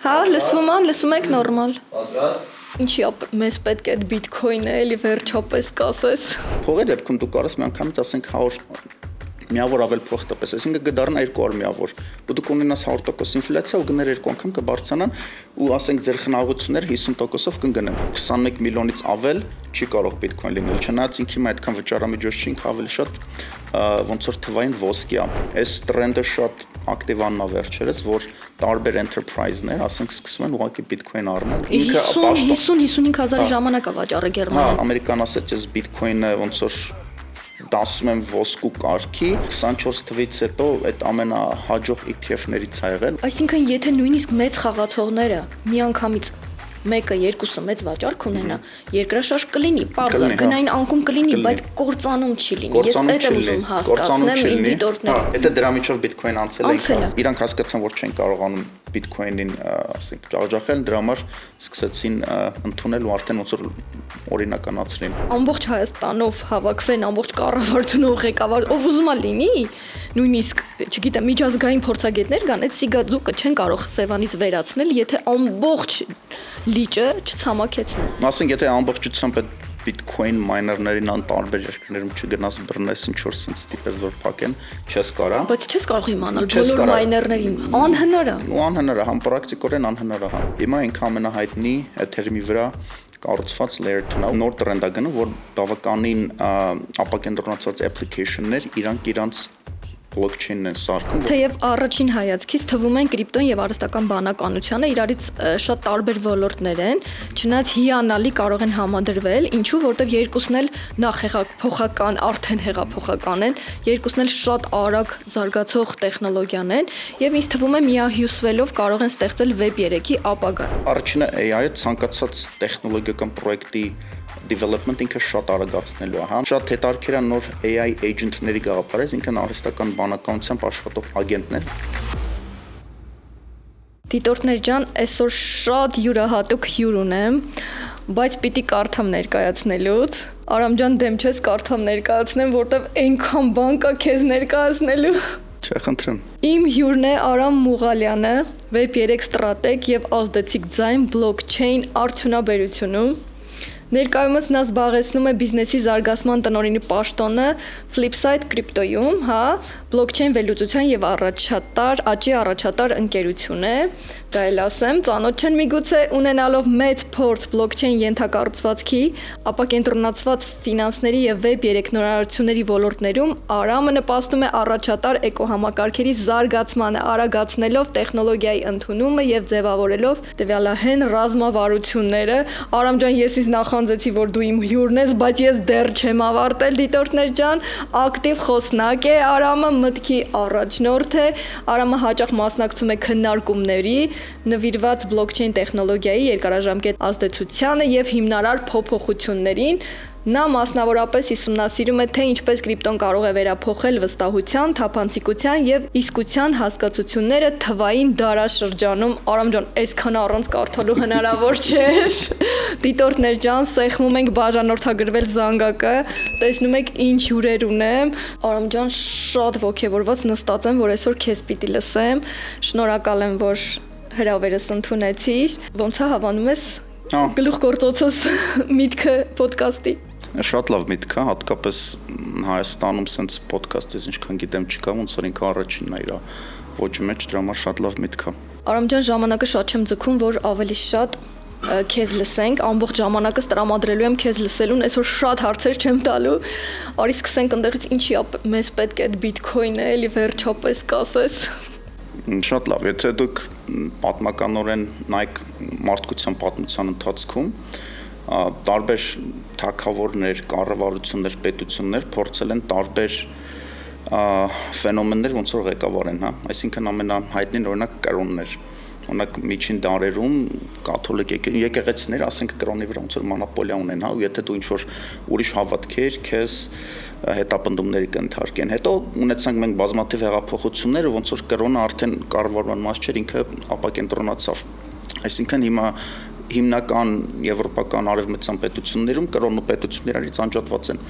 Հա, լսում եք նորմալ։ Ինչի մեզ պետք է այդ բիթքոյնը էլի վերջապես կասես։ Փողի դեպքում դու կարես մի անգամից ասենք 100 միավոր ավել փող տպես, այսինքն կդառնա 200 միավոր։ Ու դու կունենաս 100% ինֆլյացիա ու գներ 2 անգամ կբարձրանան ու ասենք ձեր խնայողությունները 50%-ով կընկնեն։ 21 միլիոնից ավել չի կարող բիթքոյն լինել, չնայած ինքը հիմա այդքան վճարամիջոց չի, ինքը ավելի շատ ոնց որ թվային ոսկի է։ Այս տրենդը շատ ակտիվ աննա վերջերս, որ տարբեր enterprise-ներ, ասենք սկսում են ուղղակի բիթքոյն առնել։ Ինքը 50-55 հազարի ժամանակ է վաճառը Գերմանիան։ Հա, ամերիկան ասեց, ես բիթքոյնը ոնց որ դասում եմ ոսկու կարգի 24 թվից հետո այդ ամենահաջող ETF-ներից ա եղել։ Այսինքն եթե նույնիսկ մեծ խաղացողները միանգամից մեկը երկուսը մեծ վաճառք ունենա, երկրաշարժ կլինի, պարզ է, գնային անկում կլինի, բայց կործանում չի լինի։ Ես այդ եմ ուզում հասկացնեմ իմ դիտորդները։ Եթե դրա միջով բիթքոյն անցել է, իրանք հասկացան, որ չեն կարողանում բիթքոյնին, ասենք, ջախջախել, դրա համար սկսեցին ընդունել ու արդեն ոնց որ օրինականացրին։ Ամբողջ Հայաստանով հավաքվեն ամբողջ կառավարությունը ու ղեկավար, ով ուզում է լինի, նույնիսկ, չգիտեմ, միջազգային փորձագետներ կան, այդ սիգաձուկը չեն կարող Սևանից վերացնել, եթե ամբողջ լիճը չցամաքեցնեն։ Ասենք, եթե ամբողջությամբ այդ բիթքոյն մայներներին տարբեր երկրներում չգնաս բռնես ինչ որ sense տիպես որ փակեն, չես կարա։ Բայց չես կարող իմանալ բոլոր մայներներին, անհնար է։ Ու անհնար է, համ պրակտիկորեն անհնար է։ Հիմա ինքը ամենահայտնի Ethereum-ի վրա կառուցված layer 2-ը նոր տրենդ է գնում, որ բավականին ապակենտրոնացած application-ներ իրանց blockchain-ն են սարքում։ Թեև առաջին հայացքից թվում են կրիպտոն եւ արհեստական բանականությունը իրարից շատ տարբեր ոլորտներ են, չնայած հիանալի կարող են համադրվել, ինչու, որտեվ երկուսն էլ նախ հեղափոխական, արդեն հեղափոխական են, երկուսն էլ շատ արագ զարգացող տեխնոլոգիան են եւ ինձ թվում է միահյուսվելով կարող են ստեղծել Web 3-ի ապագա։ Առաջինը AI-ը ցանկացած տեխնոլոգիական պրոյեկտի development ինքը շատ արագացնելու է, հա։ Շատ հետաքրքիր է նոր AI agent-ների գաղափարը, ինքն արհեստական բանականությամբ աշխատող ագենտներ։ Դիտորդներ ջան, այսօր շատ յուրահատուկ հյուր ունեմ, բայց պիտի կարդամ ներկայացնելուց։ Արամ ջան, դեմ չես կարդամ ներկայացնեմ, որտեվ այնքան բան կա քեզ ներկայացնելու։ Չէ, խնդրեմ։ Իմ հյուրն է Արամ Մուղալյանը, Web 3 ստրատեգ եւ ազդեցիկ ձայն blockchain արդյունաբերությունում։ Ներկայումս նա զբաղեցնում է բիզնեսի զարգացման տնօրինի պաշտոնը Flipside Crypto-ում, հա, բլոկչեյն վերլուծության եւ աճի առաջատար ընկերություն է, դա էլ ասեմ, ծանոթ չեն միգուցե ունենալով մեծ փորձ բլոկչեյն ենթակառուցվածքի, ապակենտրոնացված ֆինանսների եւ Web 3 նորարարությունների ոլորտներում Արամը նպաստում է առաջատար էկոհամակարգերի զարգացմանը, արագացնելով տեխնոլոգիայի ընդունումը եւ ձևավորելով տվյալահեն ռազմավարությունները։ Արամ ջան, ես ինձ նախանձեցի, որ դու իմ հյուրն ես, բայց ես դեռ չեմ ավարտել, դիտորդներ ջան, ակտիվ խոսնակ է Արամը, մտքի առաջնորդ է, Արամը հաճախ մասնակցում է քննարկումների, նվիրված բլոկչեյն տեխնոլոգիայի երկարաժամկետ ազդեցությանը եւ հիմնարար փոփոխություններին։ Նա մասնավորապես ուսումնասիրում է, թե ինչպես կրիպտոն կարող է վերափոխել վստահության, թափանցիկության եւ իսկության հասկացությունները թվային դարաշրջանում։ Արամ ջան, այսքան առանց կարդալու հնարավոր չէ։ Դիտորդներ ջան, սեղմում ենք բաժանորդագրվել զանգակը, տեսնում եք ինչ հյուրեր ունեմ։ Արամ ջան, շատ ողջավորված նստած եմ, որ այսօր քեզ պիտի լսեմ։ Շնորհակալ եմ, որ հրավերս ընդունեցիր։ Ոնց է հավանում ես գլուխգործոցս միտքը ոդկասթի։ Շատ լավ միտք է, հատկապես Հայաստանում sense podcast-ից ինչքան գիտեմ չկա, ոնց որ ինքը առաջինն է իր ոճի մեջ, դրա համար շատ լավ միտք է։ Արամ ջան, ժամանակը շատ չեմ ձգում, որ ավելի շատ քեզ լսենք, ամբողջ ժամանակս տրամադրելու եմ քեզ լսելուն, այսօր շատ հարցեր չեմ տալու։ Արի սկսենք ընդեղից ինչի մեզ պետք է այդ բիթքոյնը էլի վերջապես կասես։ Շատ լավ, եթե դուք պատմականորեն նայեք մարդկության պատմության ընթացքում տարբեր թագավորներ, կառավարություններ, պետություններ փորձել են տարբեր ֆենոմեններ ոնց որ ղեկավարեն, հա, այսինքն ամենահայտնին օրինակ կրոններ, օրինակ միջին դարերում կաթոլիկ եկեղեցիներ, ասենք կրոնի վրա ոնց որ մոնոպոլիա ունեն, հա, ու եթե դու ինչ որ ուրիշ հավատքեր քեզ հետապնդումների կընթարկեն։ Հետո ունեցանք մենք բազմաթիվ հեղափոխություններ, ոնց որ կրոնը արդեն կառավարման մաս չէր, ինքը ապակենտրոնացավ։ Այսինքն հիմա հիմնական եվրոպական արևմտյան պետություններում կրոնն ու պետությունները իրարից անջատված են։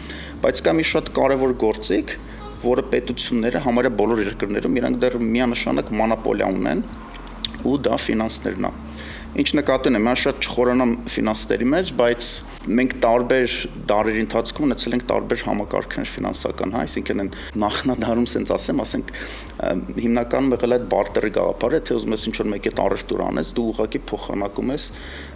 Բայց կա մի շատ կարևոր գործիք, որը պետությունները համարյա բոլոր երկրներում իրանք դեռ միանշանակ մոնոպոլիա ունեն, ու դա ֆինանսներն է։ Ինչ նկատի ունեմ, mən շատ չխորանամ ֆինանսների մեջ, բայց մենք տարբեր դարերի ընթացքում ունեցել ենք տարբեր համակարգեր ֆինանսական, հա, այսինքն այն նախնադարում sense ասենք, հիմնականում եղել է այդ բարտերի գաղափարը, թե ուզում ես ինչ-որ մեկի տարեստուր անես, դու ուղղակի փոխանակում ես,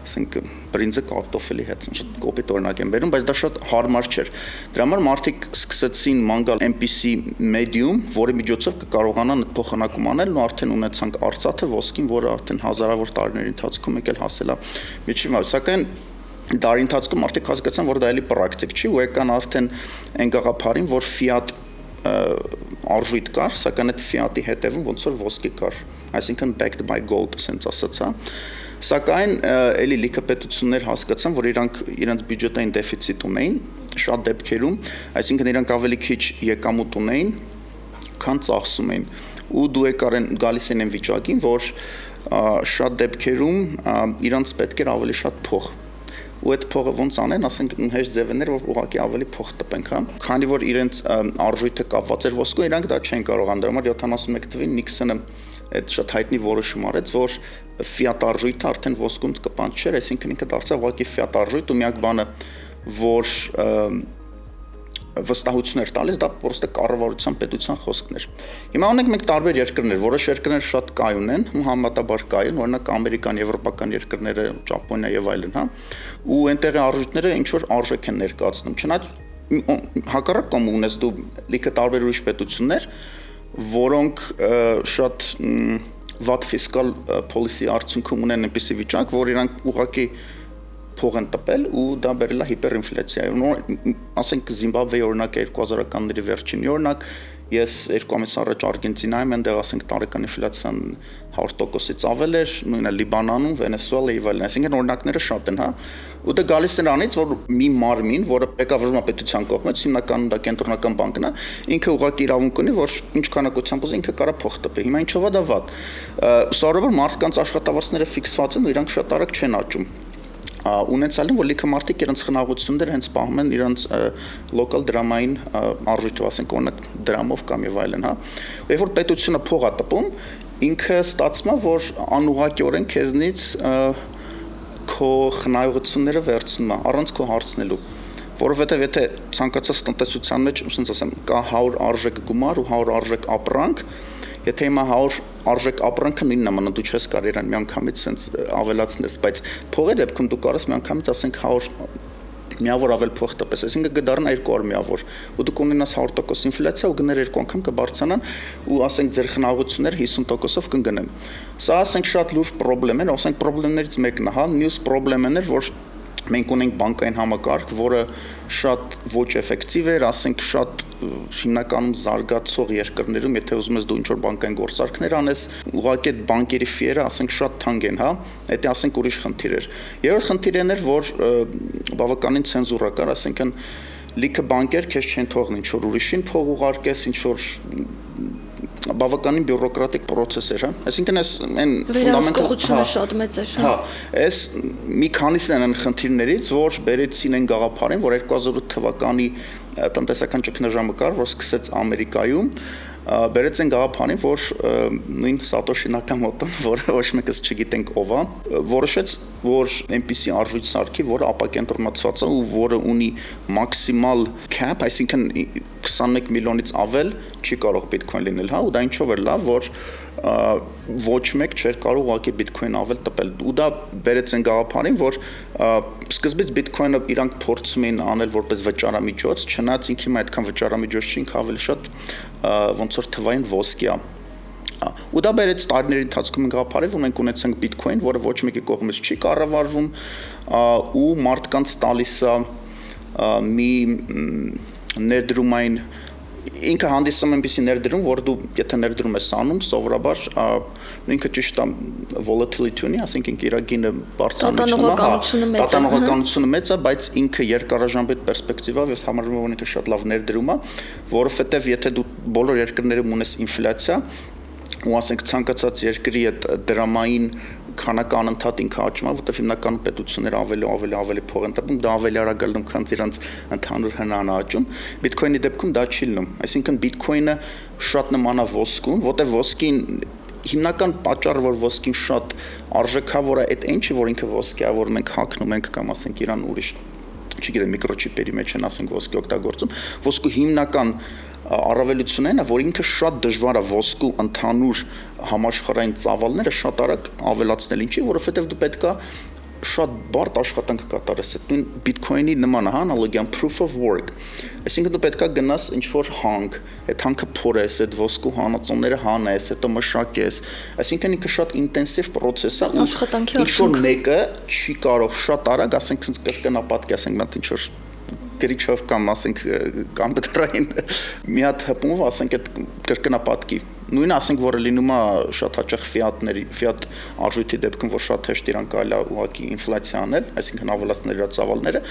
ասենք, բրինձը կարտոֆիլի հետ, շատ կոպիտ օրինակ եմ բերում, բայց դա շատ հարմար չէր։ Դրա համար մարդիկ սկսեցին ման գալ այնպիսի մեդիում, որի միջոցով կկարողանան այդ փոխանակում անել, ու արդեն ունեցանք արծաթը, ոսկին, որը արդեն հազարավոր տարիների ընթացքում եկել հասել է միջին, սակայն դարի ընթացքում մարդիկ հասկացան, որ դա էլի պրակտիկ չի, ու եկան արդեն այն գաղափարին, որ ֆիատ արժույթ կար, սակայն այդ ֆիատի հետևում ոնց որ ոսկի կար, այսինքն backed by gold, ասենց ասած, հա։ Սակայն էլի լիքը պետություններ հասկացան, որ իրենց բյուջետային դեֆիցիտ ունեին, շատ դեպքերում, այսինքն իրանք ավելի քիչ եկամուտ ունեին, քան ծախսում էին, ու դու եկար գալիս են այն վիճակին, որ շատ դեպքերում իրանց պետք էր ավելի շատ փող, ու այդ փողը ոնց անեն, ասենք հեշտ ձևներ, որ ուղղակի ավելի փող տպենք, հա։ Քանի որ իրենց արժույթը կապված էր ոսկու, իրանք դա չեն կարողանում, դրա համար 71 թվականին Նիքսոնը այդ շատ հայտնի որոշում արեց, որ ֆիատ արժույթը արդեն ոսկում կպանջ չէր, այսինքն ինքը դարձավ ուղղակի ֆիատ արժույթ, ու միակ բանը, որ վստահություն էր տալիս, դա պրոստը կառավարության պետության խոսքն էր։ Հիմա ունենք մենք տարբեր երկրներ, որոշ երկրներ շատ կայուն են, ու համատաբար կայուն, օրինակ ամերիկան, եվրոպական երկրները, Ճապոնիա եւ այլն, հա, ու այնտեղի արժույթները ինչ որ արժեք են ներկայացնում։ Չնայած հակառակ կողմում ունես դու լիքը տարբեր ուրիշ պետություններ, որոնք շատ վատ ֆիսկալ պոլիսի արդյունքում ունեն այնպիսի վիճակ, որ իրանք ուղղակի փող են տպել ու դա բերել է հիպերինֆլյացիայի։ Ասենք Զիմբաբվեի օրինակ 2000-ականների վերջինի օրինակ, ես 2 ամիս առաջ Արգենտինայում այնտեղ ասենք տարեկան ինֆլյացիան 100%-ից ավել էր, նույնը Լիբանանում, Վենեսուելա եւ այլն, այսինքն օրինակները շատ են, հա։ Ու դա գալիս է նրանից, որ մի մարմին, որը ղեկավարվում է պետության կողմից, հիմնականում դա կենտրոնական բանկն է, ինքը ուղղակի իրավունք ունի, որ ինչ քանակությամբ ուզի ինքը կարող փող տպի։ Հիմա ինչով է դա վատ։ Սովորաբար մարդկանց աշխատավարձները ֆիքսված են ու իրանք շատ արագ չեն աճում։ Ունեցել են, որ լիքը մարդիկ իրենց խնաղությունները հենց պահում են իրենց լոկալ դրամային արժույթով, ասենք օրինակ դրամով կամ եւ այլն, հա։ Երբ որ պետությունը փող է տպում, ինքը ստացվում է, որ անուղղակիորեն քեզնից քո խնայողությունները վերցնում է առանց քո հարցնելու, որովհետեւ եթե ցանկացած տնտեսության մեջ, ասենք ասեմ, կա 100 արժեք գումար ու 100 արժեք ապրանք, եթե հիմա 100 արժեք ապրանքը նույնն է մնում, դու չես կարող իրան միանգամից sense ավելացնես, բայց փողի դեպքում դու կարաս միանգամից ասենք 100 միավոր ավել փող տպես, այսինքն կդառնա 200 միավոր, ու դու կունենաս 100% ինֆլյացիա ու գներ 2 անգամ կբարձրանան ու ասենք ձեր խնայողությունները 50%-ով կընկնեն։ Սա ասենք շատ լուրջ խնդրեմ է, ասենք խնդիրներից մեկն է, հա, մյուս խնդիրն է, որ մենք ունենք բանկային համակարգ, որը շատ ոչ էֆեկտիվ էր, ասենք շատ հիմնականում զարգացող երկրներում, եթե ուզում ես դու ինչ-որ բանկային գործարքներ անես, ուղղակի այդ բանկերի ֆիերը, ասենք շատ թանկ են, հա, դա ասենք ուրիշ խնդիր էր։ Երրորդ խնդիրն էր, որ բավականին ցենզուրա կար, ասենք լիքը բանկեր քեզ չեն թողնի ինչ-որ ուրիշին փող ուղարկես, ինչ-որ բավականին բյուրոկրատիկ process էր, հա։ Այսինքն այս այն ֆունդամենտալ շատ մեծ է, հա, այս մի քանիսն են խնդիրներից, որ բերեցին այն գաղափարին, որ 2008 թվականի տնտեսական ճգնաժամը կար, որ սկսեց Ամերիկայում, բերեց այն գաղափարին, որ նույն Սատոշի Նակամոտոն, որը ոչ մեկս չգիտենք ով է, որոշեց, որ այնպիսի արժույթ սարքի, որը ապակենտրոնացված է ու որը ունի մաքսիմալ cap, այսինքն 21 միլիոնից ավել չի կարող բիթքոին լինել, հա, ու դա ինչով էր լավ, որ ոչ մեկ չէր կարող ուղղակի բիթքոին ավել տպել։ Ու դա բերեց այն գաղափարին, որ սկզբից բիթքոինը իրանք փորձում էին անել որպես վճարամիջոց, չնայած ինքը հիմա այդքան վճարամիջոց չի, ինքը ավելի շատ ոնց որ թվային ոսկի է։ Ու դա բերեց տարիների ընթացքում գաղափարի, որ մենք ունեցանք բիթքոին, որը ոչ մեկի կողմից չի կառավարվում, ու մարդկանց տալիս է մի ներդրումային ինքը հանդիսում այնպիսի ներդրում, որ դու եթե ներդրում ես անում, սովորաբար ինքը ճիշտ է volatility ունի, ասենք ինքը իր գինը բարձրանում է, տատանողականությունը մեծ է, բայց ինքը երկարաժամբետ պերսպեկտիվով ես համարում եմ, որ ինքը շատ լավ ներդրում է, որովհետև եթե դու բոլոր երկրներում ունես ինֆլյացիա, ու ասենք ցանկացած երկրի այդ դրամային քանակը անընդհատ ինքը աճում է, որտեղ հիմնականում պետությունները ավելի փող են տպում, դա ավելի արագ ալնում, քան իրանց ընդհանուր հնան աճում։ Բիթքոինի դեպքում դա չի լինում։ Այսինքն բիթքոինը շատ նման է ոսկուն, որտեղ ոսկին հիմնական պատճառը, որ ոսկին շատ արժեքավոր է, այդ ինչը, որ ինքը ոսկի է, որ մենք հագնում ենք կամ ասենք իրան ուրիշ, չգիտեմ, միկրոչիպերի մեջ են ասենք ոսկի օգտագործում, ոսկու հիմնական առավելությունն է, որ ինքը շատ դժվար է ոսկու ընդհանուր համաշխարհային ծավալները շատ արագ ավելացնել, ինչի, որովհետև դու պետք է շատ բարդ աշխատանք կատարես, այդ նույն Bitcoin-ի նման է, անալոգիան proof of work, այսինքն դու պետք է գնաս ինչ-որ հանք, այդ հանքը փորես, այդ ոսկու հանածոները հանես, հետո մշակես, այսինքն ինքը շատ ինտենսիվ process է, ինչ-որ մեկը չի կարող շատ արագ, ասենք կրկնապատկի, ասենք մատ ինչ-որ գրիչով կամ ասենք կամպյուտերային մի հատ հպումով ասենք այդ կրկնապատկի նույնը ասենք որը լինում է շատ հաճախ ֆիատ արժույթի դեպքում որ շատ հեշտ իրան կարելի է ուղղակի ինֆլյացիա անել, այսինքն ավելացնել իր ծավալները,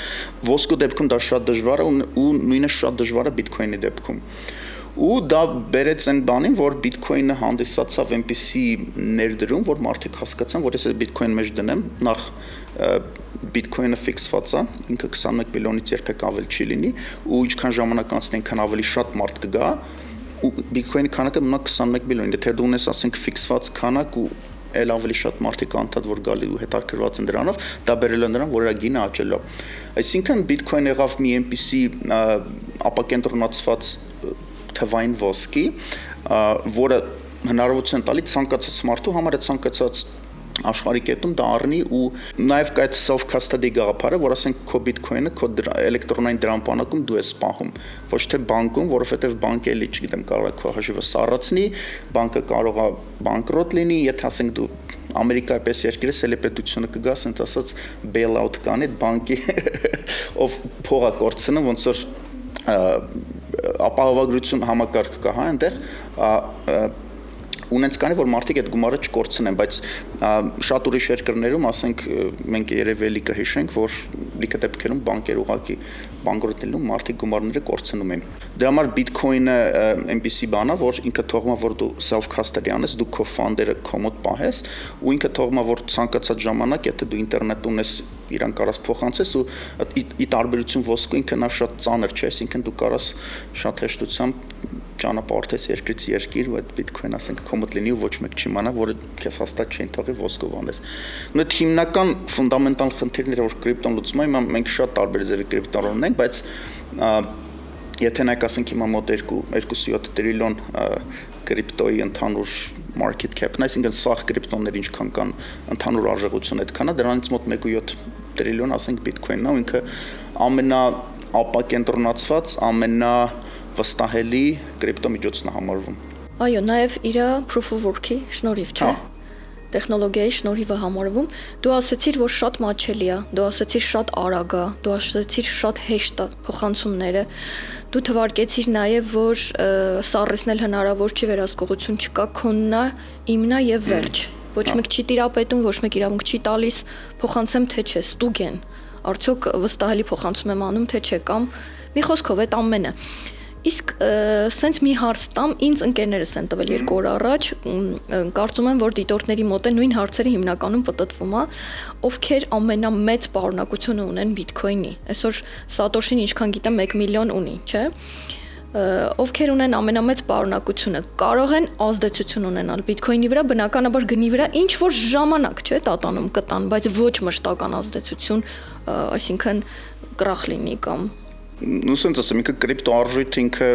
ոսկու դեպքում դա շատ դժվար է ու նույնը շատ դժվար է Bitcoin-ի դեպքում։ Ու դա բերեց այն բանին, որ Bitcoin-ը հանդիսացավ այնպիսի ներդրում, որ մարդիկ հասկացան, որ ես այդ Bitcoin-ի մեջ դնեմ, նախ Bitcoin-ը ֆիքսված է, ինքը 21 միլիոնից երբեք ավել չի լինի, ու ինչքան ժամանակ անցնի, այնքան ավելի շատ մարդ կգա, ու Bitcoin-ի քանակը մնա 21 միլիոն, եթե դու ունես, ասենք, ֆիքսված քանակ ու էլ ավելի շատ մարդիկ անդադ որ գալի ու հետաքրքրված են դրանով, դա բերել է նրան, որ իր գինը աճել է։ Այսինքն Bitcoin եղավ մի այնպիսի ապակենտրոնացված թվային ոսկի, որը հնարավորություն տալի ցանկացած մարդու համար ցանկացած աշխարհի կետում դա առնի ու նաև կա այդ self custody գաղափարը, որ ասենք քո Bitcoin-ը քո էլեկտրոնային դրամապանակում դու ես պահում, ոչ թե բանկում, որովհետև բանկը էլի, չգիտեմ, կարող է քո հաշիվը սառացնի, բանկը կարող է բանկրոտ լինի, եթե ասենք դու Ամերիկայի պես երկրից էլի պետությունը կգա, ասենց ասած bail-out կանի այդ բանկի ով փողա կորցնում, ոնց որ ապահովագրություն համակարգ կա, հա, այնտեղ ունենց կանի, որ մարդիկ այդ գումարը չկորցնեն, բայց շատ ուրիշ երկրներում, ասենք, մենք երևելի կհիշենք, որ լիքը դեպքերում բանկեր ուղղակի բանկրոտելում մարդիկ գումարները կորցնում են։ Դրա համար Bitcoin-ը այնպիսի բան է, որ ինքը թողում է, որ դու self custody անես, դու քո ֆանդերը քո մոտ պահես, ու ինքը թողում է, որ ցանկացած ժամանակ, եթե դու ինտերնետ ունես, իրան կարաս փոխանցես ու ի տարբերություն ոսկու ինքը նա շատ ծանր չէ, այսինքն դու կարաս շատ հեշտությամբ ճանապարհես երկրից երկիր ու այդ Bitcoin ասենք քո մոտ լինի ու ոչ մեկ չիմանա, որը քեզ հաստատ չեն թողի ոսկով անես։ Ու այդ հիմնական ֆունդամենտալ խնդիրները, որ կրիպտոն լուծում է, մենք շատ տարբեր ձևի կրիպտոներ ունենք, բայց եթե նայեք ասենք հիմա մոտ 2.7 տրիլիոն կրիպտոյի ընդհանուր market cap-ն, այսինքն սաղ կրիպտոներ ինչքան կան ընդհանուր արժողություն այդքան է, դրանից մոտ 1.7 տրիլիոն ասենք Bitcoin-ն է, ինքը ամենաապակենտրոնացված, ամենավստահելի կրիպտոմիջոցն է համարվում։ Այո, նաև իր proof of work-ի շնորհիվ, չէ՞։ Տեխնոլոգիայի շնորհիվ է համարվում։ Դու ասացիր, որ շատ մատչելի է, դու ասացիր շատ արագ է, դու ասացիր շատ հեշտ է փոխանցումները։ Դու թվարկեցիր նաև, որ սառեցնել հնարավոր չի, վերահսկողություն չկա, քոնն է, իմն է եւ վերջ։ Ոչ մեկ չի տիրապետում, ոչ մեկ իրավունք չի տալիս փոխանցեմ թե չէ, ստուգ են։ Արդյոք վստահելի փոխանցում եմ անում թե չէ, կամ մի խոսքով այդ ամենը։ Իսկ սենց մի հարց տամ, ինձ ընկերներս են տվել 2 օր առաջ, կարծում եմ, որ դիտորդների մոտ է նույն հարցերը հիմնականում պատտվում է, ովքեր ամենամեծ պարունակությունը ունեն Bitcoin-ի։ Այսօր Սատոշին ինչքան գիտեմ 1 միլիոն ունի, չէ՞։ Ովքեր ունեն ամենամեծ պարունակությունը, կարող են ազդեցություն ունենալ Bitcoin-ի վրա, բնականաբար գնի վրա ինչ որ ժամանակ, չէ՞, տատանում կտան, բայց ոչ մշտական ազդեցություն, այսինքն կրախ լինի կամ Նույնիսկ ասեմ, ինքը կրիպտո արժույթը ինքը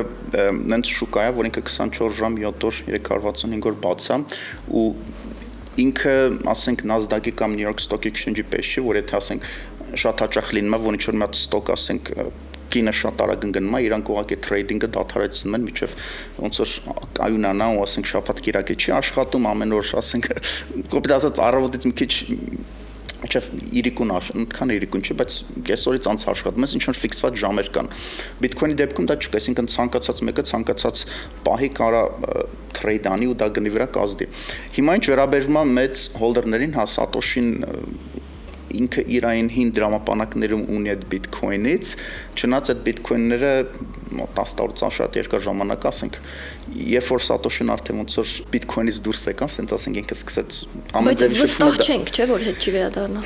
նենց շուկա է, որ ինքը 24 ժամ 7 օր 365 օր բաց է ու ինքը, ասենք, NASDAQ-ի կամ New York Stock Exchange-ի պես չի, որ եթե ասենք շատ հաճախ լինում է, որ ինչ որ մի հատ ստոկ, ասենք, կինը շատ արագ ընկնում է, իրանք ուղղակի թրեյդինգը դադարեցնում են, միջև ոնց որ կայունանա ու ասենք շաբաթ կիրակի չի աշխատում, ամեն օր, ասենք, կոպիտ ասած առավոտից մի քիչ Չեվ իրիկուն այնքան իրիկուն չէ, բայց կեսօրից անց աշխատում ես, ինչ-որ ֆիքսված ժամեր կան։ Bitcoin-ի դեպքում դա չկա, այսինքն ցանկացած մեկը ցանկացած պահի կարա թրեյդ անի ու դա գնի վրա կազդի։ Հիմա ինչ վերաբերում է մեծ հոլդերներին, հա Սատոշին ինքը իրային հին դրամապանակներում ունի այդ Bitcoin-ից, չնայած այդ Bitcoin-ները 10 տարուց շատ երկար ժամանակ, ասենք, երբ որ Սատոշին արդեն ոնց որ Bitcoin-ից դուրս եկավ, ասենց ասենք ինքը սկսեց ամեն ձևի վստահ չենք, չէ՞ որ հետ չի վերադառնա։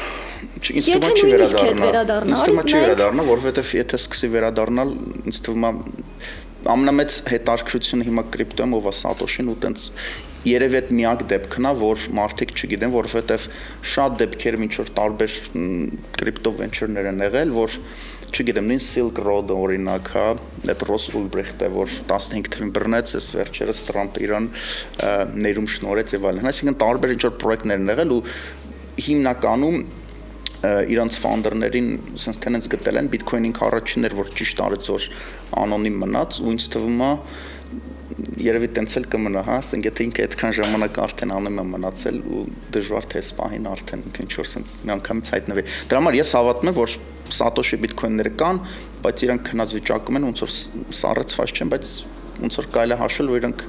Ինձ թվում է չի վերադառնա, որովհետև եթե սկսի վերադառնալ, ինձ թվում է ամենամեծ հետաքրքրությունը հիմա կրիպտոյում ով է Սատոշին ու տենց երևի այդ միակ դեպքն է, որ մարդիկ չգիտեն, որովհետև շատ դեպքեր ինչ որ տարբեր կրիպտո վենչուրներ են եղել, որ չգիտեմ, նույն Silk Road-ը օրինակ, հա, այդ Ross Ulbricht-ը, որ 15 թվին բռնեց, այս վերջերս Տրամպը իրան ներում շնորհեց եւ այլն։ Այսինքն տարբեր ինչ որ պրոյեկտներ են եղել ու հիմնականում իրանց ֆաունդերներին sense tenants գտել են Bitcoin-ին առաջիններ, որ ճիշտ արեց, որ անոնիմ մնաց ու ինձ թվում է երևի տենց էլ կմնա, հա, ասենք եթե ինքը այդքան ժամանակ արդեն անում է մնացել ու դժվար թե սպահին արդեն ինքը ինչ որ sense միանգամից հայտնվի։ Դրա համար ես հավատում եմ, որ Satoshi Bitcoin-ները կան, բայց իրանք քնած վիճակում են, ոնց որ սառեցված չեն, բայց ոնց որ կարելի է հաշվել, որ իրանք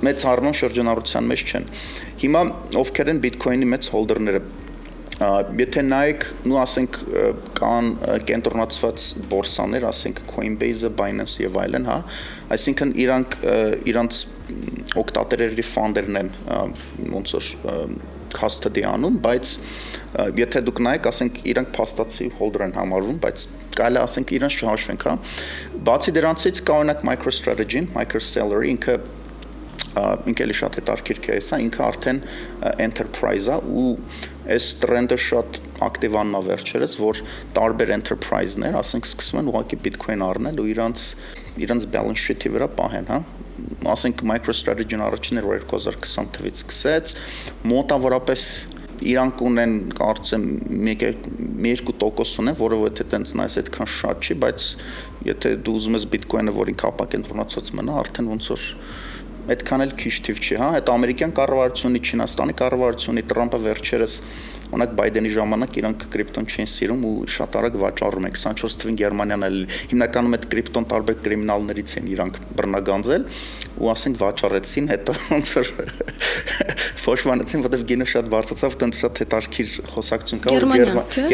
մեծ առնուն շրջանառության մեջ չեն։ Հիմա ովքեր են Bitcoin-ի մեծ հոլդերները, եթե նայեք, նու ասենք կան կենտրոնացված բորսաներ, ասենք Coinbase-ը, Binance եւ այլն, հա, այսինքն իրանց օգտատերերի ֆանդերն են ոնց որ custody անում, բայց եթե դուք նայեք, ասենք իրանք փաստացի holder են համարվում, բայց կարելի է ասենք իրանց չհաշվենք, հա։ Բացի դրանցից կա օրինակ MicroStrategy-ն, MicroStrategy ինքը ինքելի շատ հետաքրքիր կեյս է, ինքը արդեն enterprise է ու այս տրենդը շատ ակտիվանա վերջերս, որ տարբեր enterprise-ներ, ասենք սկսում են ուղղակի Bitcoin առնել ու իրանց balance sheet-ի վրա պահեն, հա։ Ասենք MicroStrategy-ն առաջինն էր, որ 2020 թվականից սկսեց, մոտավորապես իրանք ունեն կարծեմ 1-2% ունեն, որովհետեւ այդտենց նայես այդքան շատ չի, բայց եթե դու ուզում ես Bitcoin-ը, որին կապակենտրոնացած մնա, արդեն ոնց որ այդքան էլ քիչ թիվ չի, հա, այդ ամերիկյան կառավարությունի, Չինաստանի կառավարությունի, Տրամպը վերջերս օրինակ Բայդենի ժամանակ իրանք կրիպտոն չեն սիրում ու շատ արագ վաճառում է 24 թվին Գերմանիան էլ հիմնականում այդ կրիպտոն տարբեր կրիմինալներից են իրանք բռնագանձել ու ասենք վաճառեցին, հետո ոնց որ փոշմանեցին, որտեվ գինը շատ բարձրացավ, տենց շատ հետաքրքիր խոսակցություն կա, որ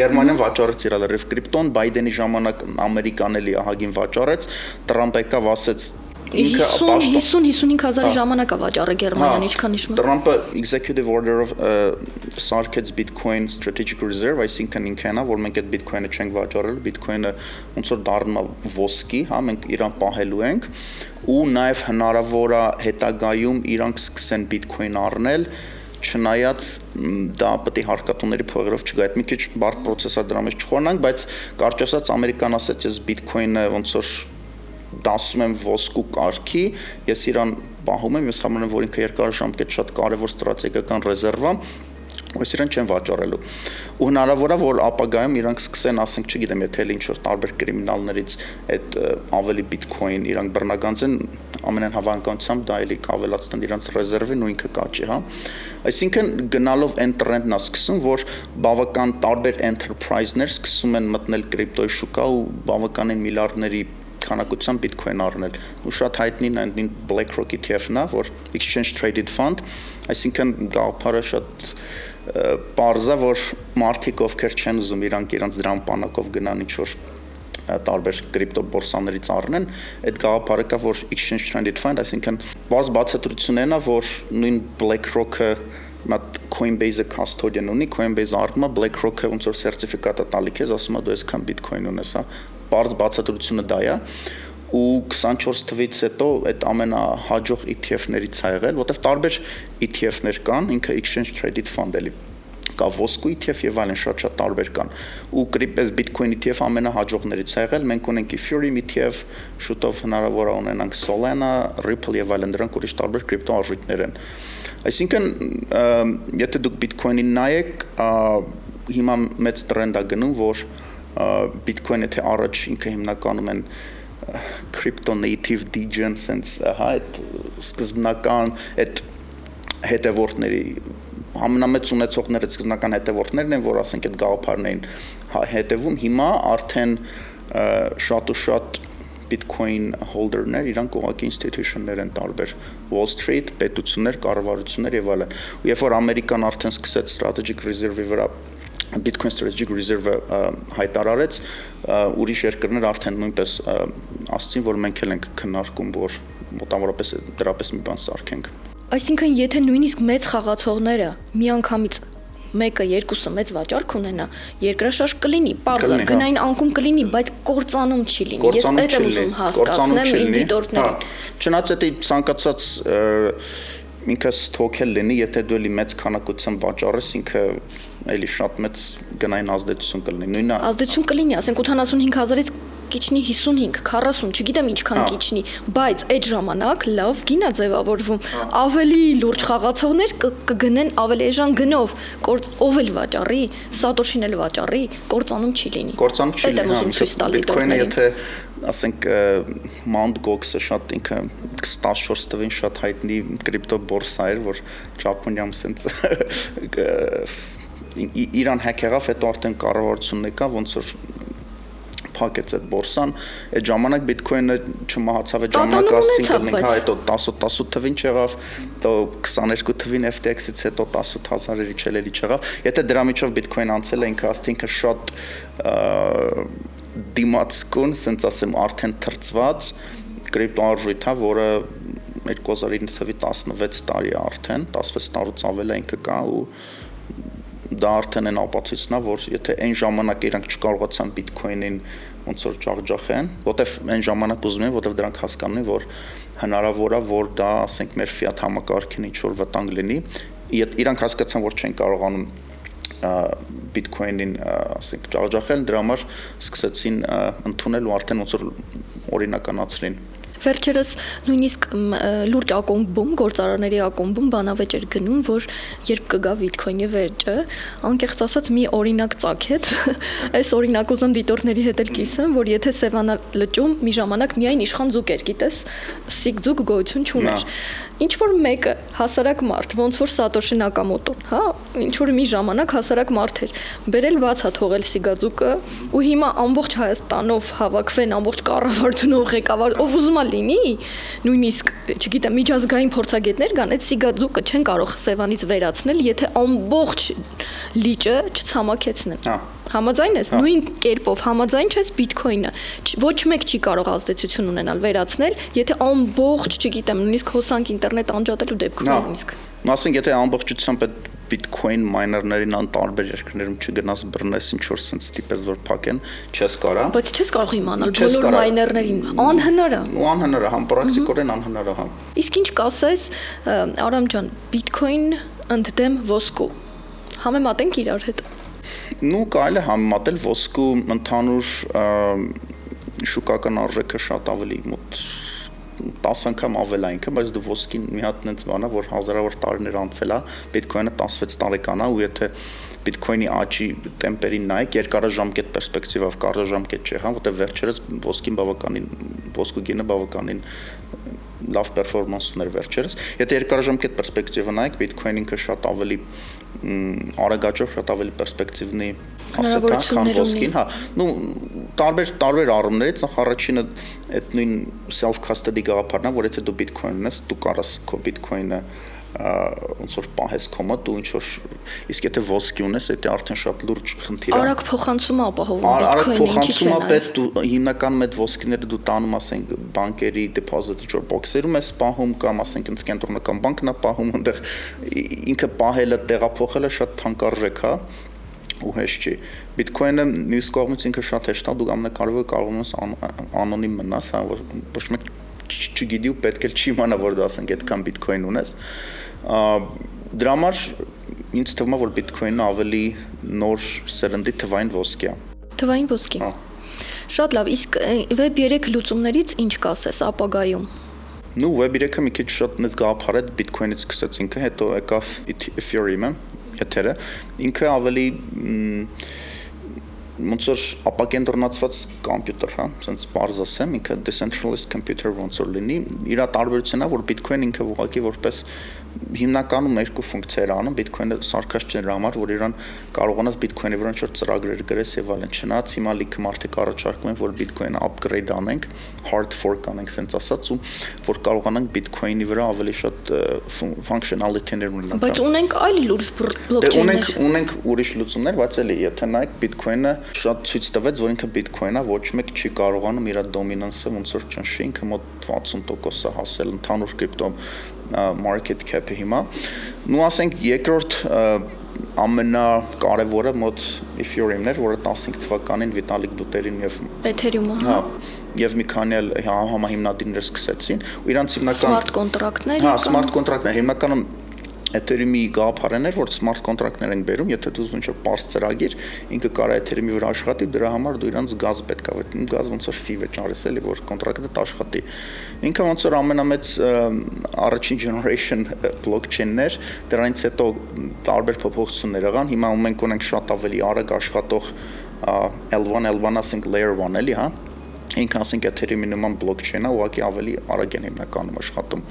Գերմանիան վաճառեց իր լրիվ կրիպտոն, Բայդենի ժամանակ Ամերիկան էլի ահագին վաճառեց, Տրամպը եկավ ասեց 50-55 հազարի ժամանակ է վաճառը Գերմանիան, ինչքան հիշում եմ։ Տրամպը executive order-ով սարքեց Bitcoin strategic reserve, այսինքն ինքն է, որ մենք այդ Bitcoin-ը չենք վաճառել, Bitcoin-ը ոնց որ դառնում է ոսկի, հա, մենք իրան պահելու ենք, ու նաև հնարավոր է հետագայում իրանք սկսեն Bitcoin առնել, չնայած դա պետք է հարկատուների փողերով չգա, այդ մի քիչ բարդ process է, դրա մեջ չխորնանք, բայց կարճ ասած Ամերիկան ասեց, ես Bitcoin-ը ոնց որ դասում եմ ոսկու կարգի, ես իրան պահում եմ, ես համարում եմ, որ ինքը երկարաժամկետ շատ կարևոր ստրատեգիական ռեզերվ է, ու ես իրան չեմ վաճառելու։ Ու հնարավոր է, որ ապագայում իրանք սկսեն, ասենք, չգիտեմ, եթե ինչ որ տարբեր կրիմինալներից այդ ավելի Bitcoin իրանք բռնագանձեն, ամենայն հավանականությամբ դա էլի կավելացնեն իրանց ռեզերվին ու ինքը կաճի, հա։ Այսինքն գնալով այն տրենդն է սկսում, որ բավական տարբեր enterprise-ներ սկսում են մտնել կրիպտոյի շուկա ու բավականին միլիարդների քանակությամբ Bitcoin առնել։ Ու շատ հայտնին այն BlackRock ETF-ն է, որ Exchange Traded Fund, այսինքն գաղափարը շատ պարզ է, որ մարդիկ ովքեր չեն ուզում իրանց դրամ պանակով գնան ինչ-որ տարբեր կրիպտո բորսաներից առնեն, այդ գաղափարը կա, որ Exchange Traded Fund, այսինքն բացատրությունն է, որ նույն BlackRock-ը մատ Coinbase-ը custodian ունի, Coinbase-ը առնում է, BlackRock-ը ոնց որ սերտիֆիկատ է տալի քեզ, ասում է դու այսքան Bitcoin ունես, հա, բարձ բացատրությունը դա է, ու 24 թվից հետո այդ ամենահաջող ETF-ներից է եղել, որտեղ տարբեր ETF-ներ կան, ինքը Exchange Traded Fund էլի, կա ոսկու ETF եւ այլն շատ տարբեր կան, ու կրիպտո Bitcoin ETF ամենահաջողներից է եղել, մենք ունենք Ethereum ETF, շուտով հնարավոր է ունենանք Solana, Ripple եւ այլն, դրանք ուրիշ տարբեր կրիպտո արժույթներ են։ Այսինքն, եթե դուք Bitcoin-ին նայեք, հիմա մեծ տրենդ է գնում, որ Bitcoin-ը թե առաջ ինքը հիմնականում են crypto native degen sense, հա, այդ սկզբնական այդ հետևորդների ամենամեծ ունեցողները սկզբնական հետևորդներն են, որ ասենք այդ գաղափարն էին հետևում, հիմա արդեն շատ ու շատ Bitcoin holder-ներ, իրանք ուղղակի institution-ներ են տարբեր, Wall Street, պետություններ, կառավարություններ եւ այլն։ Ու երբ որ Ամերիկան արդեն սկսեց strategic reserve-ի վրա Bitcoin strategic reserve-ը հայտարարեց, ուրիշ երկրներ արդեն նույնպես ասացին, որ մենք էլ ենք քննարկում, որ մոտավորապես դրապես մի բան սարքենք։ Այսինքն, եթե նույնիսկ մեծ խաղացողները միանգամից մեկը երկուսը մեծ վաճառք ունենա, երկրաշարժ կլինի, պարզը գնային անկում կլինի, բայց կործանում չի լինի։ Ես այդ եմ ուզում հասկացնեմ իմ դիտորդներին։ Չնայած դա ցանկացած ինքը ստոք էլ լինի, եթե դու էլի մեծ քանակությամբ վաճառես, ինքը էլի շատ մեծ գնային ազդեցություն կլինի։ Նույնը ազդեցություն կլինի, ասենք 85000-ից կիչնի 55, 40, չգիտեմ ինչքան կիչնի, բայց այդ ժամանակ լավ գինա ձևավորվում։ Ավելի լուրջ խաղացողներ կգնեն ավելի էժան գնով, ով էլ վաճառի, Սատոշին էլ վաճառի, կործանում չի լինի։ Կործանում չի լինի, Bitcoin-ը եթե ասենք Mt. Gox-ը շատ ինքը 14 թվականին շատ հայտնի կրիպտո բորսա էր, որ Ճապոնիայում սենց իրան հեք եղավ, հետո արդեն կառավարությունն եկավ, ոնց որ փակեց այդ բորսան, այդ ժամանակ Bitcoin-ը չմահացավ, այդ ժամանակ ասին կլինք, հա, հետո 18 թվին չեղավ, հետո 22 թվին FTX-ից հետո 18000-երի չելելի չեղավ։ Եթե դրա միջով Bitcoin անցել է, ինքը ասենք շատ դիմացկուն, ասենց ասեմ, արդեն թրծված կրիպտո արժույթ է, որը 2009 թվի 16 տարի է արդեն, 16 տարուց ավել է ինքը կա ու դա արդեն են ապացույցն է, որ եթե այն ժամանակ իրանք չկարողացան Bitcoin-ին ոնց որ ջախջախեն, որտեվ այն ժամանակ ուզում են, որտեվ դրանք հասկանում են, որ հնարավոր է, որ դա, ասենք, մեր ֆիատ համակարգին ինչ որ վտանգ լինի, իրանք հասկացան, որ չեն կարողանում Bitcoin-ին, ասենք, ջախջախել, դրա համար սկսեցին ընդունել ու արդեն ոնց որ օրինականացրին։ Վերջերս նույնիսկ լուրջ ակումբում, գործարարների ակումբում բանավեճ էր գնում, որ երբ կգա Bitcoin-ի վերջը, անկեղծ ասած մի օրինակ ծագեց, այս օրինակ ուզում դիտորդների հետ էլ կիսեմ, որ եթե Սևանա լճում մի ժամանակ միայն իշխան ձուկ էր, գիտես, սիկ ձուկ գոյություն չուներ։ Ինչ որ մեկը հասարակ մարդ, ոնց որ Սատոշի Նակամոտոն, հա, ինչ որ մի ժամանակ հասարակ մարդ էր, բերել բաց է թողել սիգաձուկը ու հիմա ամբողջ Հայաստանով հավաքվեն ամբողջ կառավարությունով ղեկավար, ով ուզում է լինի, նույնիսկ, չգիտեմ, միջազգային փորձագետներ կան, այդ սիգաձուկը չեն կարող Սևանից վերացնել, եթե ամբողջ լիճը չցամաքեցնեն։ Համաձայն ես, նույն կերպով համաձայն չես Bitcoin-ը, ոչ մեկ չի կարող ազդեցություն ունենալ վերացնել, եթե ամբողջ, չգիտեմ, նույնիսկ հոսանք ինտերնետ անջատելու դեպքում նույնիսկ։ Ասենք, եթե ամբողջությամբ այդ Bitcoin miner-ներին տարբեր երկրներում չգնաս բռնես ինչ որ sense տիպես որ փակեն, չես կարա։ Բայց չես կարող իմանալ բոլոր miner-ներին, անհնար է։ Ու անհնար է, համ պրակտիկորեն անհնար է, համ։ Իսկ ինչ կասես, Արամ ջան, Bitcoin ընդդեմ ոսկու։ Համեմատենք իրար հետ։ Ну, կարելի է համեմատել ոսկու ընդհանուր շուկական արժեքը շատ ավելի մոտ 10 անգամ ավել է ինքը, բայց դու ոսկին մի հատ այնց բան է, որ հազարավոր տարիներ անցել է, Bitcoin-ը 16 տարեկան է ու եթե Bitcoin-ի աճի տեմպերին նայեք, երկարաժամկետ պերսպեկտիվով կարճաժամկետ չէ, հա, որտեղ վերջերս ոսկու գինը բավականին լավ պերֆորմանս ուներ վերջերս։ Եթե երկարաժամկետ պերսպեկտիվը նայեք, Bitcoin-ը ինքը շատ ավելի արագաճով շատ ավելի պերսպեկտիվնի ասset է, քան ոսկին, հա։ Ну, տարբեր առումներից նախ առաջինը այդ նույն self custody գաղափարն է, որ եթե դու Bitcoin ունես, դու կարաս քո Bitcoin-ը ոնց որ պահես քո մոտ ու ինչ որ իսկ եթե ոսկի ունես, դա արդեն շատ լուրջ խնդիր է։ Արագ փոխանցումը ապահովում Bitcoin-ը, ինչի՞ չէ։ Արագ փոխանցումը պետք դու հիմնականում այդ ոսկիները դու տանում, ասենք, բանկերի դեպոզիտի ջոր բոքսերում ես պահում կամ ասենք ինձ կենտրոնական բանկն է պահում, այնտեղ ինքը պահելը, տեղափոխելը շատ թանկարժեք է ու հեշտ չի։ Bitcoin-ը մյուս կողմից ինքը շատ հեշտ է, դու ամենակարևորը կարող ես անոնիմ մնաս, հա, ոչ մեկ չգիտի ու պետք է չի իմանա, որ դու ասենք այդքան Bitcoin ունես։ Դրա համար ինձ թվում է, որ Bitcoin-ը ավելի նոր սերնդի թվային ոսկի է։ Թվային ոսկի։ Շատ լավ, իսկ Web3 լուծումներից ինչ կասես ապագայում։ Ну, Web3-ը մի քիչ շատ մեծ գաղափար է Bitcoin-ից սկսեց ինքը, հետո եկավ Ethereum-ը, Ether-ը, ինքը ավելի ոնց որ ապակենտրոնացված կոմպյուտեր, հա, ասենց բարձ ասեմ, ինքը decentralized computer ոնց որ լինի, իր տարբերությունն է, որ Bitcoin ինքը ուղղակի որպես հիմնականում երկու ֆունկցիա էր անում, Bitcoin-ը սարքած չէր համար, որ իրան կարողանաս Bitcoin-ի վրա ինչ-որ ծրագրեր գրես եւ այլն, չնայած հիմա լիքը մարդիկ առաջարկում են, որ Bitcoin-ը upgrade անենք, hard fork անենք, ասենց ասած, ու որ կարողանանք Bitcoin-ի վրա ավելի շատ functionality-ներ ունենալ։ Բայց ունենք այլ լուրջ blockchain-ներ։ Ունենք ուրիշ լուծումներ, բայց էլի, եթե նայեք Bitcoin-ը շատ ցույց տվեց, որ ինքը Bitcoin-ը ոչ մեկ չի կարողանում իր dominance-ը ոնց որ ճնշի, ինքը մոտ 60%-ը հասել ընդհանուր կրիպտո market cap-ը հիմա։ Ну, ասենք երկրորդ ամենակարևորը մոտ Ethereum-ն էր, որը 15 թվականին Վիտալիկ Բուտերին եւ Ethereum-ը, հա, եւ մի քանի էլ համահիմնադիրներ սկսեցին ու իրանց հիմնական Smart կոնտրակտներ։ Հա, smart կոնտրակտներ հիմնականում Ethereum-ի գաղափարն էր, որ smart կոնտրակտներ ենք բերում, եթե դու ինչ-որ պարզ ծրագիր, ինքը կարա Ethereum-ի վրա աշխատի, դրա համար դու իրանց գազ պետք է վետի, գազ ոնց որ fee վճարես էլի, որ կոնտրակտը աշխատի։ Ինքը ոնց որ ամենամեծ առաջին generation blockchain-ներ, դրանից հետո տարբեր փոփոխություններ եղան, հիմա մենք ունենք շատ ավելի արագ աշխատող L1, ասենք layer 1 էլի, հա։ Ինքը ասենք Ethereum-ի նման blockchain-ը ուղղակի ավելի արագ են հիմնականում աշխատում։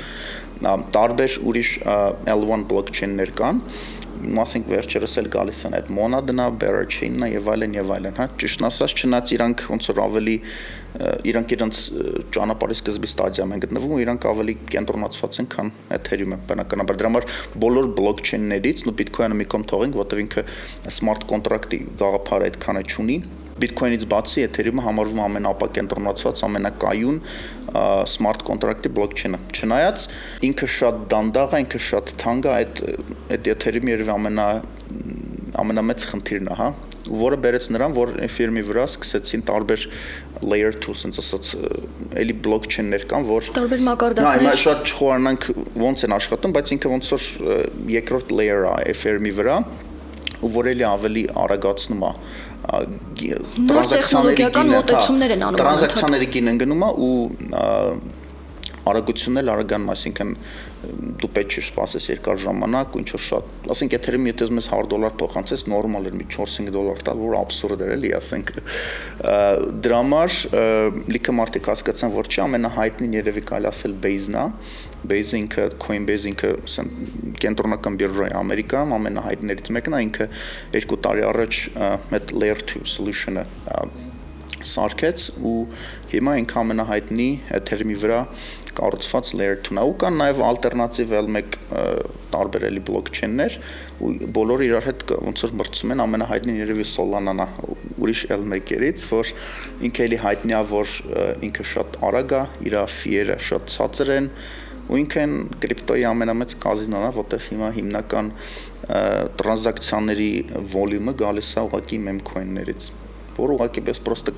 Տարբեր ուրիշ L1 blockchain-ներ կան, ասենք վերջերս էլ գալիս են այդ Monad-ը, Bearer Chain-ը եւ այլն, հա, ճիշտն ասած, չնայած իրանք ոնց որ ավելի իրանք իրենց ճանապարհի սկզբի ստադիայում են գտնվում ու իրանք ավելի կենտրոնացված են, քան Ethereum-ը բնականաբար։ Դրա համար բոլոր blockchain-ներից ու Bitcoin-ը մի կողմ թողենք, որտեղ ինքը smart contract-ի գաղափարը այդքանը չունի։ Bitcoin-ից բացի Ethereum-ը համարվում է ամենապակենտրոնացված, ամենակայուն smart contract-ի blockchain-ը։ Չնայած ինքը շատ դանդաղ է, ինքը շատ թանկ է, այդ Ethereum-ի երևի ամենամեծ խնդիրն է, հա, որը բերեց նրան, որ Ethereum-ի վրա սկսեցին տարբեր layer 2, ասենց ասած, էլի blockchain-ներ կան, որ տարբեր մակարդակներ։ Նա շատ չխորանանք ոնց են աշխատում, բայց ինքը ոնց որ երկրորդ layer-ը է Ethereum-ի վրա, ու որ էլի ավելի արագացնում է նոր տեխնոլոգիական մոտեցումներ են անում։ Տրանզակցիաների գինն գնում է ու արագությունն էլ արագանում, այսինքն դու պետք չի սպասես երկար ժամանակ ու ինչ որ շատ, ասենք Ethereum եթե ես $100 փոխանցես, նորմալ էր մի $4-5 տալ, որ աբսուրդ էր էլի, ասենք։ Դրա համար լիքը մարդիկ հասկացան, որ չի ամենահայտնին երևի կարելի ասել Base-ն է։ Base ինքը Coinbase ինքը կենտրոնական բիրժա է Ամերիկայում, ամենահայտններից մեկն է, ինքը 2 տարի առաջ այդ layer 2 solution-ը սարքեց ու հիմա ինքը ամենահայտնի Ethereum-ի վրա կառուցված layer 2-ն է ու կան նաև ալտերնատիվ էլ մեկ տարբեր էլի blockchain-ներ ու բոլորը իրար հետ ոնց որ մրցում են, ամենահայտնին երևի Solana-ն է ուրիշ էլ մեկերից, որ ինքը էլի հայտնի է, որ ինքը շատ արագ է, իր fee-երը շատ ցածր են ու ինքն կրիպտոյի ամենամեծ կազինոն է, որտեղ հիմա հիմնական տրանզակցիաների վոլյումը գալիս է ուղղակի meme-coin-ներից, որ ուղղակի պես պրոստը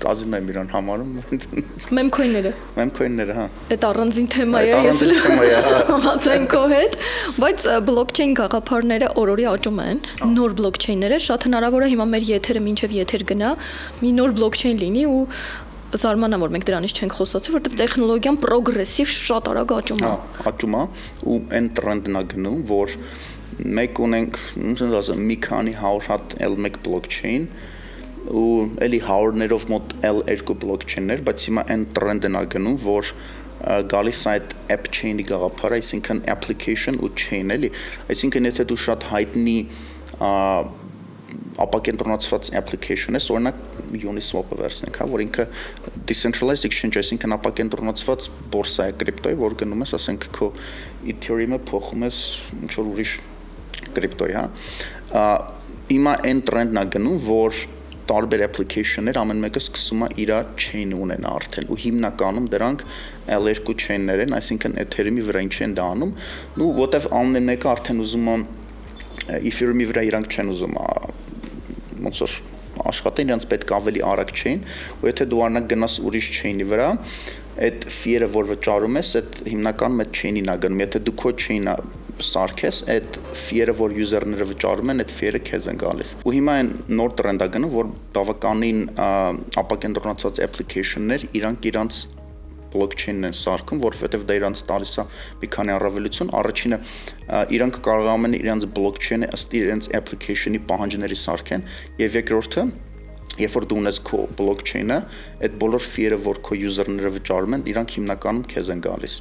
կազինո եմ իրան համարում։ Meme-coin-ները։ Meme-coin-ները, հա։ Այդ առանձին թեմա է, առանձին թեմա է, հա։ Համաձայն քո հետ, բայց blockchain գաղափարները օրորի աճում են, նոր blockchain-ները, շատ հնարավոր է հիմա մեր եթերը մինչև եթեր գնա, մի նոր blockchain լինի ու զարմանա, որ մենք դրանից չենք խոսացել, որովհետև տեխնոլոգիան պրոգրեսիվ շատ արագ աճում է։ Հա, աճում է ու այն տրենդն է գնում, որ մեկ ունենք, ոնց ասեմ, մի քանի 100 հատ L1 blockchain ու էլի 100-ներով մոտ L2 blockchain-ներ, բայց հիմա այն տրենդն է գնում, որ գալիս այդ app chain-ի գաղափարը, այսինքն application ու chain էլի, այսինքն եթե դու շատ հայտնի ապակենտրոնացված application ես, օրինակ Uniswap-ը վերցնենք, հա, որ ինքը decentralized exchange, այսինքն ապակենտրոնացված բորսա է կրիպտոյի, որ գնում ես, ասենք քո Ethereum-ը փոխում ես ինչ որ ուրիշ կրիպտոյի, հա։ Հիմա այն տրենդն է գնում, որ տարբեր application-ներ ամեն մեկը սկսում է իր chain-ը ունենա արդեն ու հիմնականում դրանք L2 chain-ներ են, այսինքն Ethereum-ի վրա ինչ են դա անում, ու որտեվ ամեն մեկը արդեն ուզում է Ethereum-ի վրա իրանք չեն ուզում ոնց որ աշխատեն, իրանք պետք է ավելի արագ chain, ու եթե դու առնակ գնաս ուրիշ chain-ի վրա, այդ fee-ը որ վճարում ես, այդ հիմնականում այդ chain-ին է գնում, եթե դու քո chain-ը սարքես, այդ fee-ը որ user-ները վճարում են, այդ fee-ը քեզ են գալիս։ Ու հիմա այն նոր տրենդ է գնում, որ բավականին ապակենտրոնացված application-ներ իրանք blockchain-ն են սարքում, որովհետև դա իրանք տալիս է մի քանի առավելություն։ Առաջինը իրանք կարողանում են իրանք blockchain-ը ըստ իրենց application-ի պահանջների սարքեն, եւ երկրորդը, երբ որ դու ունես քո blockchain-ը, այդ բոլոր fee-երը, որ քո user-ները վճարում են, իրանք հիմնականում քեզ են գալիս։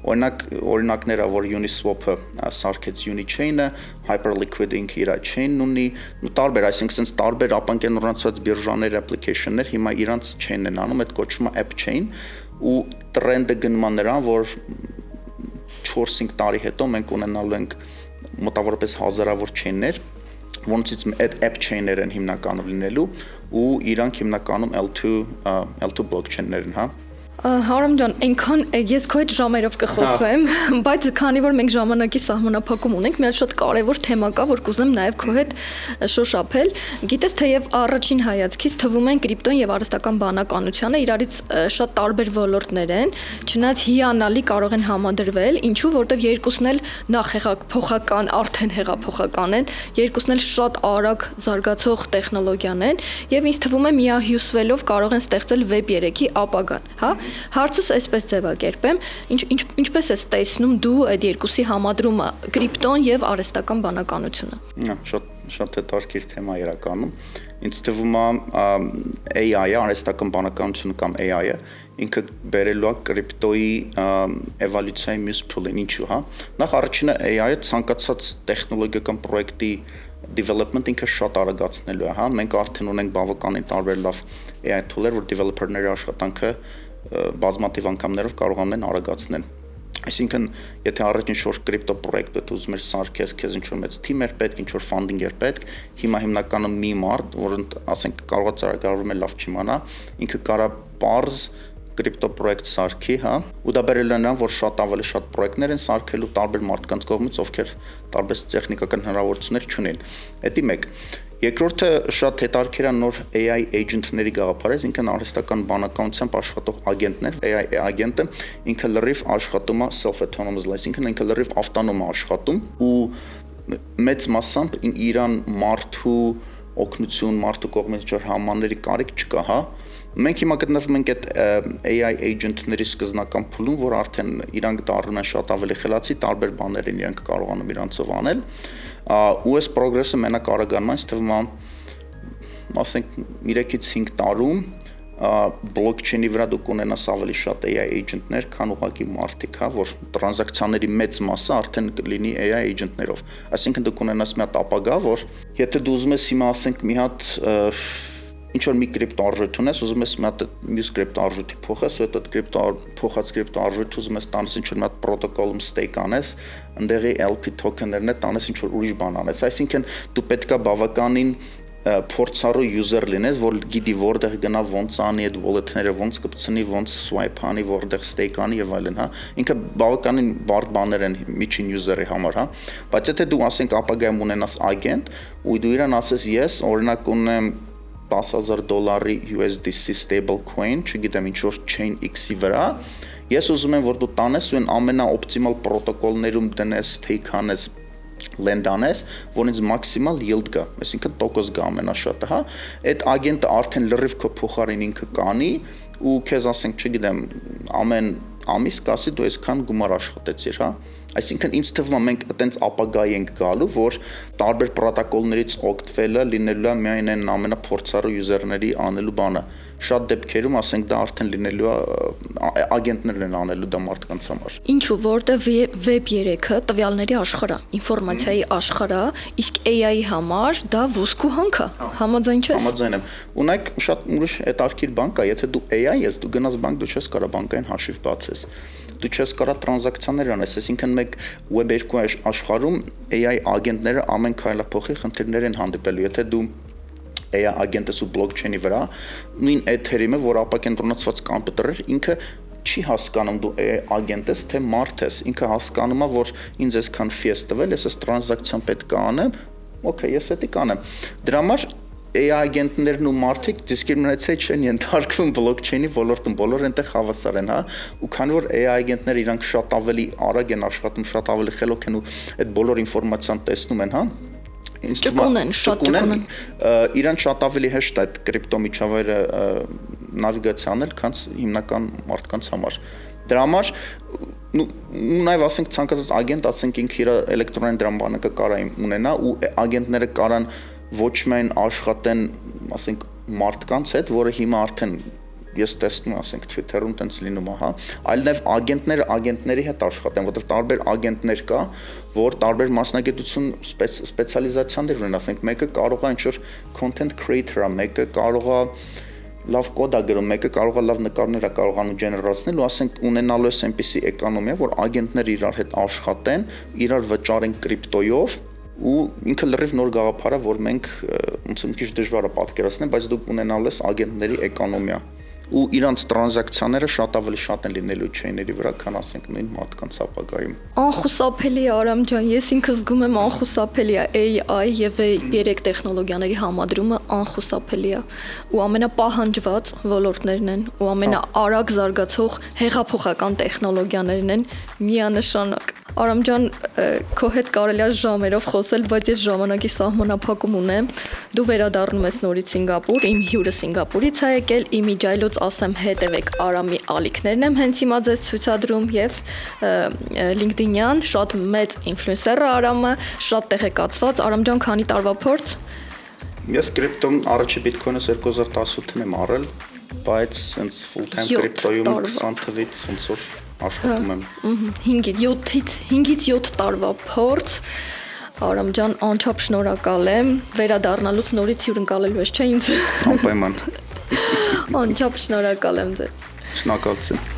Օրինակները, որ Uniswap-ը սարքեց Unichain-ը, Hyperliquid ինքը իր chain-ն ունի, ու տարբեր, այսինքն sense տարբեր ապակենտրոնացված բիրժաներ, application-ներ հիմա իրանք chain-ն են անում, այդ կոչվում է app chain, ու տրենդը գնում է նրան, որ 4-5 տարի հետո մենք ունենալու ենք մոտավորապես հազարավոր chain-ներ, որոնցից այդ app chain-ներ են հիմնականում լինելու ու իրանք հիմնականում L2 blockchain-ներ են, հա։ Հարամ ջան, այնքան ես քո հետ ժամերով կխոսեմ, բայց քանի որ մենք ժամանակի սահմանափակում ունենք, մի հատ շատ կարևոր թեմա կա, որ կուզեմ նաև քո հետ շոշափել։ Գիտես, թեև առաջին հայացքից թվում են կրիպտոն եւ արհեստական բանականությունը իրարից շատ տարբեր ոլորտներ են, չնայած հիանալի կարող են համադրվել, ինչու, որտեվ երկուսն էլ նախ հեղափոխական, արդեն հեղափոխական են, երկուսն էլ շատ արագ զարգացող տեխնոլոգիան են եւ ինձ թվում է միահյուսվելով կարող են ստեղծել Web 3-ի ապագան, հա։ Հարցս այսպես ձևակերպեմ, ինչպես ես տեսնում դու այդ երկուսի համադրումը, կրիպտոն եւ արհեստական բանականությունը։ Շատ հետաքրքիր թեմա իրականում։ Ինձ թվում է AI-ը, արհեստական բանականությունը կամ AI-ը ինքը բերելու է կրիպտոյի էվոլյուցիայի մյուս փուլին, ինչու, հա։ Նախ առաջինը AI-ը ցանկացած տեխնոլոգիական պրոյեկտի development ինքը շատ արագացնելու է, հա։ Մենք արդեն ունենք բավականին տարբեր լավ AI tool-եր, որ developer-ների աշխատանքը բազմաթիվ անգամներով կարողանում են արագացնել։ Այսինքն, եթե առաջ ինչ-որ կրիպտո պրոյեկտ դու ուզում ես սարքես, քեզ ինչ-որ մեծ թիմ էր պետք, ինչ-որ ֆանդինգ էր պետք, հիմա հիմնականում մի մարդ, որը ասենք կարող է ծրագրավորում է լավ չիմանա, ինքը կարա պարզ կրիպտո պրոյեկտ սարքի, հա, ու դա բերել է նրան, որ շատ ավելի շատ պրոյեկտներ են սարքելու տարբեր մարդկանց կողմից, ովքեր տարբեր տեխնիկական հնարավորություններ չունեն։ Դա մեկ։ Երկրորդը շատ հետաքրքիր է նոր AI agent-ների գաղափարը, ինքն արհեստական բանականությամբ աշխատող ագենտներ, AI ագենտը ինքը լրիվ աշխատում է self-autonomous, այսինքն ինքը լրիվ ավտոնոմ է աշխատում ու մեծ մասամբ իրան մարդու օգնություն, մարդու կողմից ինչ-որ համանների կարիք չկա, հա։ Մենք հիմա գտնվում ենք այդ AI agent-ների սկզբնական փուլում, որ արդեն իրանք դառնում են շատ ավելի խելացի, տարբեր բաներ են իրանք կարողանում իրանցով անել։ Ու այս progress-ը մենակ արագանում է, թվում է, ասենք 3-ից 5 տարում blockchain-ի վրա դուք ունենաս ավելի շատ AI agent-ներ, քան ուղղակի մարդիկ, հա, որ տրանզակցիաների մեծ մասը արդեն կլինի AI agent-ներով։ Այսինքն դուք ունենաս մի հատ ապագա, որ եթե դու ուզում ես հիմա ասենք մի հատ ինչ-որ մի կրիպտո արժույթ ունես, ուզում ես մի հատ մյուս կրիպտո արժույթի փոխես, ու այդ փոխած կրիպտո արժույթը ուզում ես տանես ինչ-որ մի հատ պրոտոկոլում stake անես, ընդեղի LP token-ներն է տանես ինչ-որ ուրիշ բան անես։ Այսինքն դու պետքա բավականին փորձառու user լինես, որ գիտի որտեղ գնա, ոնց անի այդ wallet-ները, ոնց կպցնի, ոնց swipe անի, որտեղ stake անի եւ այլն, հա։ Ինքը բավականին բարդ բաներ են միջին user-ի համար, հա։ Բայց եթե դու ասենք ապագայում ունենաս agent, ու դու իրան ասես ես օրինակ ունեմ $10,000 USDC stable coin, չգիտեմ ինչ-որ chain X-ի վրա, ես ուզում եմ որ դու տանես ու այն ամենաօպտիմալ պրոտոկոլներում դնես, stake անես, lend անես, որից մաքսիմալ yield գա, այսինքն տոկոս գա ամենաշատը, հա, այդ ագենտը արդեն լրիվ քո փոխարին ինքը կանի ու քեզ ասենք, չգիտեմ, ամեն ամիս կասի դու այսքան գումար աշխատեցիր, հա։ Այսինքն ինձ թվում է մենք այտենց ապագայի ենք գալու, որ տարբեր պրոտոկոլներից օգտվելը լինելու է միայն այն ամենափորձառու user-ների անելու բանը։ Շատ դեպքերում ասենք դա արդեն լինելու է ագենտներն են անելու դա մարդկանց համար։ Ինչու, որտեղ Web 3-ը տվյալների աշխարհ է, ինֆորմացիայի աշխարհ է, իսկ AI-ի համար դա ոսկու հանք է։ Համաձայն չես։ Համաձայն եմ։ Ունեք շատ ուրիշ հետաքրքիր բան կա, եթե դու AI ես, դու գնաս բանկ, դու չես կարող բանկային հաշիվ բացես։ Դու չես կարող տրանզակցիաներ անես, այսինքն մեկ Web 2 աշխարհում AI ագենտները ամեն քայլափոխի խնդիրներ են հանդիպելու, եթե դու AI ագենտս ու blockchain-ի վրա նույն Ethereum-ը, որ ապակենտրոնացված կոմպյուտեր էր, ինքը չի հասկանում դու AI ագենտ ես, թե մարդ ես, ինքը հասկանում է, որ ինձ այսքան fee ես տվել, ես այս տրանզակցիան պետք է անեմ, okay, ես դա կանեմ։ Դրա համար AI ագենտներն ու մարդիկ դիսկրիմինացիա չեն ենթարկվում blockchain-ի ոլորտում, բոլորը այնտեղ հավասար են, հա, ու քանի որ AI ագենտները իրանք շատ ավելի արագ են աշխատում, շատ ավելի խելոք են ու այդ բոլոր ինֆորմացիան տեսնում են, հա, ճկուն են, իրան շատ ավելի հեշտ է այդ կրիպտո միջավայրը նավիգացիա անել, քան հիմնական մարդկանց համար։ Դրա համար նաև ասենք ցանկացած ագենտ, ասենք ինքը իր էլեկտրոնային դրամբանակը կարա ունենա ու ագենտները կարան ոչ միայն աշխատեն, ասենք մարդկանց հետ, որը հիմա արդեն ես տեսնում եմ, ասենք Twitter-ում տենց լինում է, հա, այլ նաև ագենտները ագենտների հետ աշխատեն, որովհետև տարբեր ագենտներ կա, որ տարբեր մասնագիտություն սպეციալիզացիաներ ունեն, ասենք մեկը կարող է ինչ-որ content creator-ը, մեկը կարող է լավ կոդ է գրում, մեկը կարող է լավ նկարներ է կարողանում ջեներացնել ու ասենք ունենալու է այնպիսի էկոնոմիա, որ ագենտները իրար հետ աշխատեն, իրար վճարեն կրիպտոյով ու ինքը լրիվ նոր գաղափար է, որ մենք ոնց մի քիչ դժվար է պատկերացնել, բայց դուք ունենալու ես ագենտների էկոնոմիա։ ու իրանց տրանզակցիաները շատ ավելի շատ են լինելու chain-երի վրա, քան ասենք նույն մարդկանց ապագայում։ Անխուսափելի է Արամ ջան, ես ինքս զգում եմ անխուսափելի է AI եւ V3 տեխնոլոգիաների համադրումը անխուսափելի է ու ամենապահանջված ոլորտներն են ու ամենաարագ զարգացող հեղափոխական տեխնոլոգիաներն են միանշանակ։ Արամ ջան, քո հետ կարելի է ժամերով խոսել, բայց ես ժամանակի սահմանափակում ունեմ։ Դու վերադառնում ես նորից Սինգապուր, իմ հյուրը Սինգապուրից է եկել, իմիջայլոց ասեմ հետևեք Արամի ալիքներն եմ հենց հիմա ձեզ ցույցադրում եւ LinkedIn-յան շատ մեծ ինֆլուենսեր է Արամը, շատ տեղեկացված։ Արամ ջան, քանի տարվա փորձ։ Ես կրիպտոն առաջի Bitcoin-ը 2018-ին եմ առել, բայց sense full time crypto-ում 20 թվից ոնց որ աշխատում եմ։ 5-ից 7 տարվա փորձ։ Արամ ջան, անչափ շնորհակալ եմ։ Վերադառնալուց նորից հյուրընկալելու ես, չէ՞ ինձ։ Անպայման։ Անչափ շնորհակալ եմ ձեզ։ Շնորհակալություն։